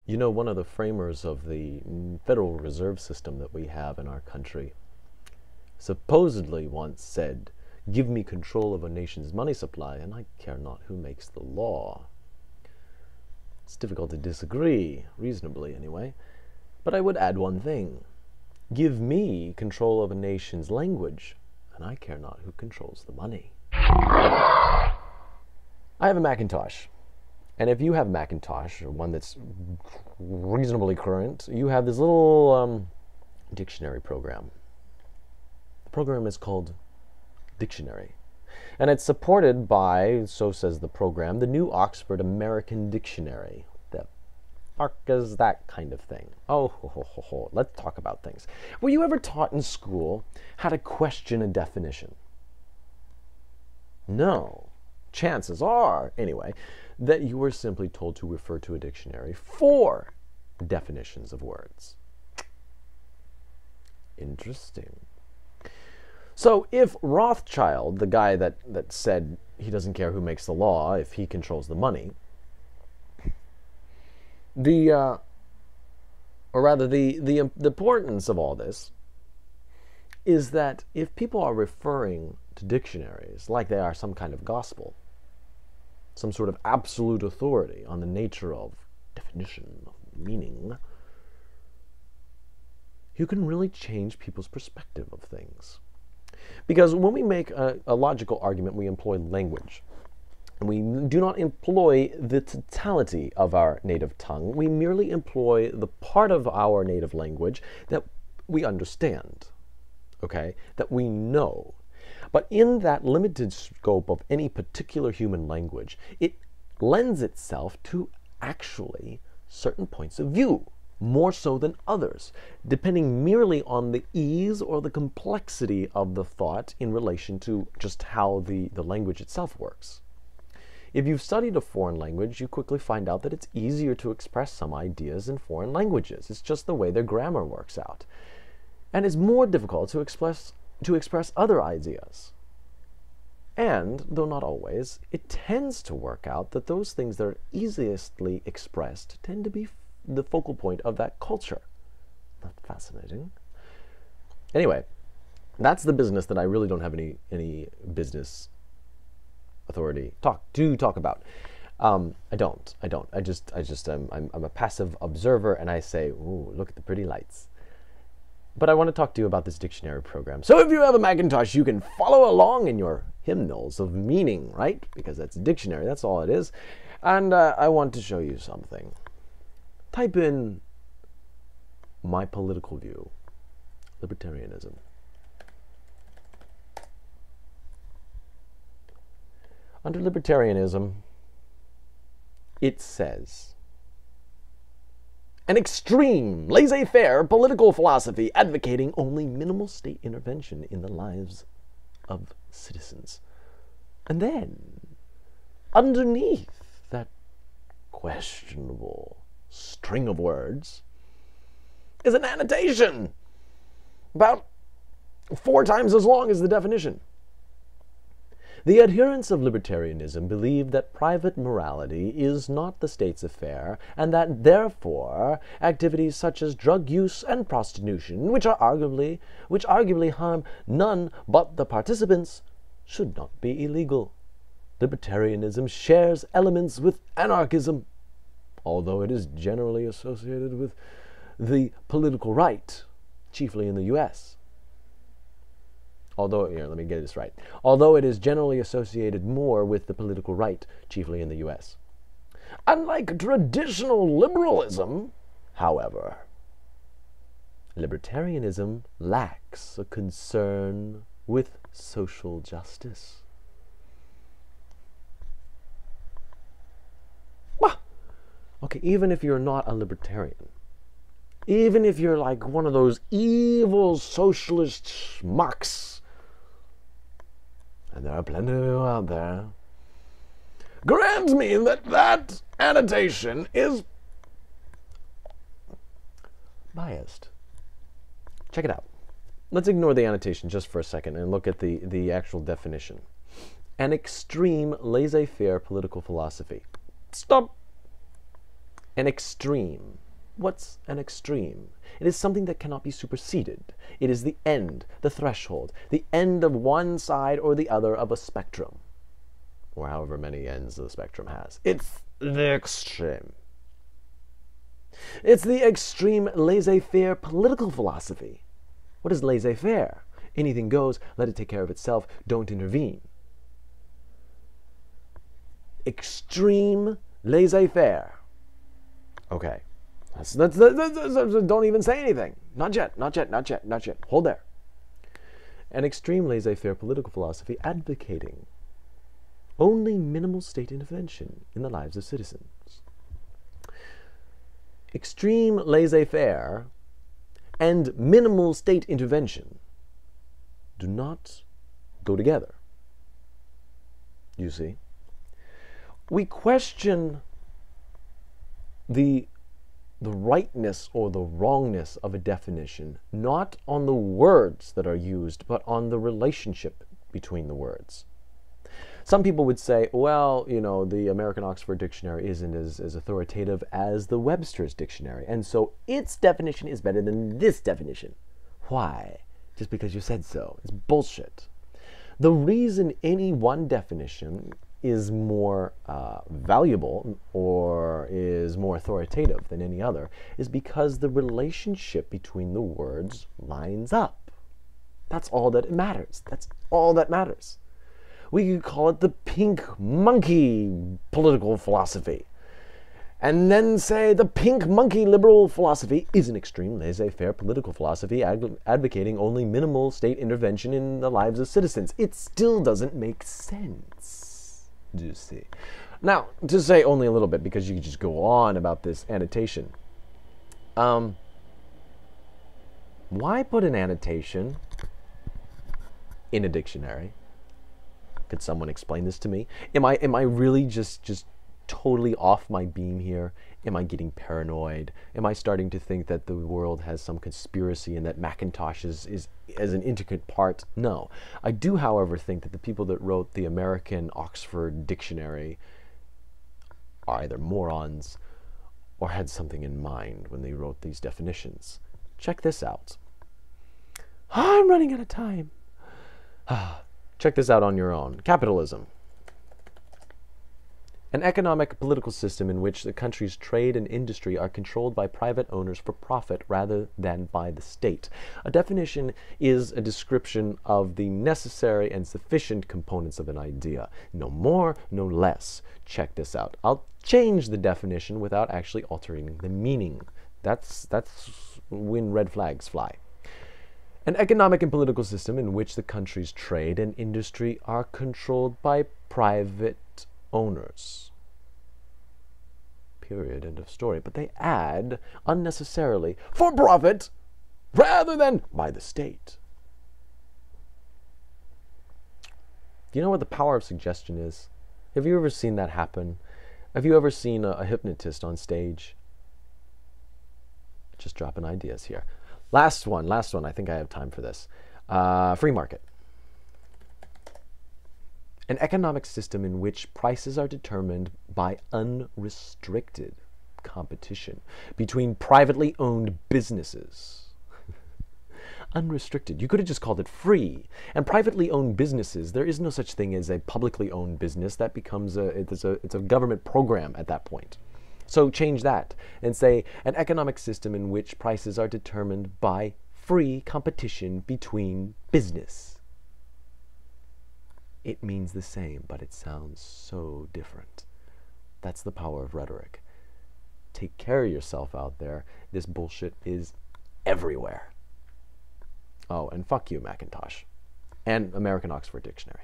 You know, one of the framers of the Federal Reserve System that we have in our country supposedly once said, "Give me control of a nation's money supply, and I care not who makes the law." It's difficult to disagree, reasonably anyway, but I would add one thing. Give me control of a nation's language, and I care not who controls the money. I have a Macintosh. And if you have a Macintosh, or one that's reasonably current, you have this little dictionary program. The program is called Dictionary. And it's supported by, so says the program, the New Oxford American Dictionary. The fuck is that kind of thing? Oh, let's talk about things. Were you ever taught in school how to question a definition? No. Chances are, anyway, that you were simply told to refer to a dictionary for definitions of words. Interesting. So if Rothschild, the guy that said he doesn't care who makes the law if he controls the money, the importance of all this is that if people are referring to dictionaries like they are some kind of gospel, some sort of absolute authority on the nature of definition, of meaning, you can really change people's perspective of things. Because when we make a logical argument, we employ language. And we do not employ the totality of our native tongue. We merely employ the part of our native language that we understand, okay, that we know. But in that limited scope of any particular human language, it lends itself to actually certain points of view, more so than others, depending merely on the ease or the complexity of the thought in relation to just how the language itself works. If you've studied a foreign language, you quickly find out that it's easier to express some ideas in foreign languages. It's just the way their grammar works out. And it's more difficult to express other ideas. And, though not always, it tends to work out that those things that are easiestly expressed tend to be the focal point of that culture. Not fascinating? Anyway, that's the business that I really don't have any business authority to talk about. I don't. I'm a passive observer, and I say, "Ooh, look at the pretty lights." But I want to talk to you about this dictionary program. So if you have a Macintosh, you can follow along in your hymnals of meaning, right? Because that's a dictionary, that's all it is. And I want to show you something. Type in my political view, libertarianism. Under libertarianism, it says, an extreme, laissez-faire political philosophy advocating only minimal state intervention in the lives of citizens. And then, underneath that questionable string of words, is an annotation about 4 times as long as the definition. The adherents of libertarianism believe that private morality is not the state's affair, and that, therefore, activities such as drug use and prostitution, which arguably harm none but the participants, should not be illegal. Libertarianism shares elements with anarchism, although it is generally associated with the political right, chiefly in the U.S. Although it is generally associated more with the political right, chiefly in the U.S. Unlike traditional liberalism, however, libertarianism lacks a concern with social justice. Well, okay, even if you're not a libertarian, even if you're like one of those evil socialist schmucks, and there are plenty of you out there, grant me that annotation is biased. Check it out. Let's ignore the annotation just for a second and look at the actual definition. An extreme laissez-faire political philosophy. Stop. An extreme. What's an extreme? It is something that cannot be superseded. It is the end, the threshold, the end of one side or the other of a spectrum, or however many ends the spectrum has. It's the extreme. It's the extreme laissez-faire political philosophy. What is laissez-faire? Anything goes, let it take care of itself, don't intervene. Extreme laissez-faire. Okay. Don't even say anything. Not yet, not yet, not yet, not yet. Hold there. An extreme laissez-faire political philosophy advocating only minimal state intervention in the lives of citizens. Extreme laissez-faire and minimal state intervention do not go together. You see? We question the rightness or the wrongness of a definition not on the words that are used, but on the relationship between the words. Some people would say, well, you know, the American Oxford Dictionary isn't as authoritative as the Webster's Dictionary, and so its definition is better than this definition. Why? Just because you said so. It's bullshit. The reason any one definition is more valuable or is more authoritative than any other is because the relationship between the words lines up. That's all that matters. That's all that matters. We could call it the pink monkey political philosophy, and then say the pink monkey liberal philosophy is an extreme laissez-faire political philosophy advocating only minimal state intervention in the lives of citizens. It still doesn't make sense. Do you see? Now, to say only a little bit, because you could just go on about this annotation. Why put an annotation in a dictionary? Could someone explain this to me? Am I really just totally off my beam here? Am I getting paranoid? Am I starting to think that the world has some conspiracy and that Macintosh is as an intricate part? No. I do, however, think that the people that wrote the American Oxford Dictionary are either morons or had something in mind when they wrote these definitions. Check this out. I'm running out of time. Check this out on your own. Capitalism. An economic political system in which the country's trade and industry are controlled by private owners for profit rather than by the state. A definition is a description of the necessary and sufficient components of an idea. No more, no less. Check this out. I'll change the definition without actually altering the meaning. That's when red flags fly. An economic and political system in which the country's trade and industry are controlled by private owners. Period. End of story. But they add, unnecessarily, for profit rather than by the state. Do you know what the power of suggestion is? Have you ever seen that happen? Have you ever seen a hypnotist on stage? Just dropping ideas here. Last one. I think I have time for this. Free market. An economic system in which prices are determined by unrestricted competition between privately owned businesses. Unrestricted. You could have just called it free. And privately owned businesses, there is no such thing as a publicly owned business. That becomes it's a government program at that point. So change that and say an economic system in which prices are determined by free competition between business. It means the same, but it sounds so different. That's the power of rhetoric. Take care of yourself out there. This bullshit is everywhere. Oh, and fuck you, Macintosh. And American Oxford Dictionary.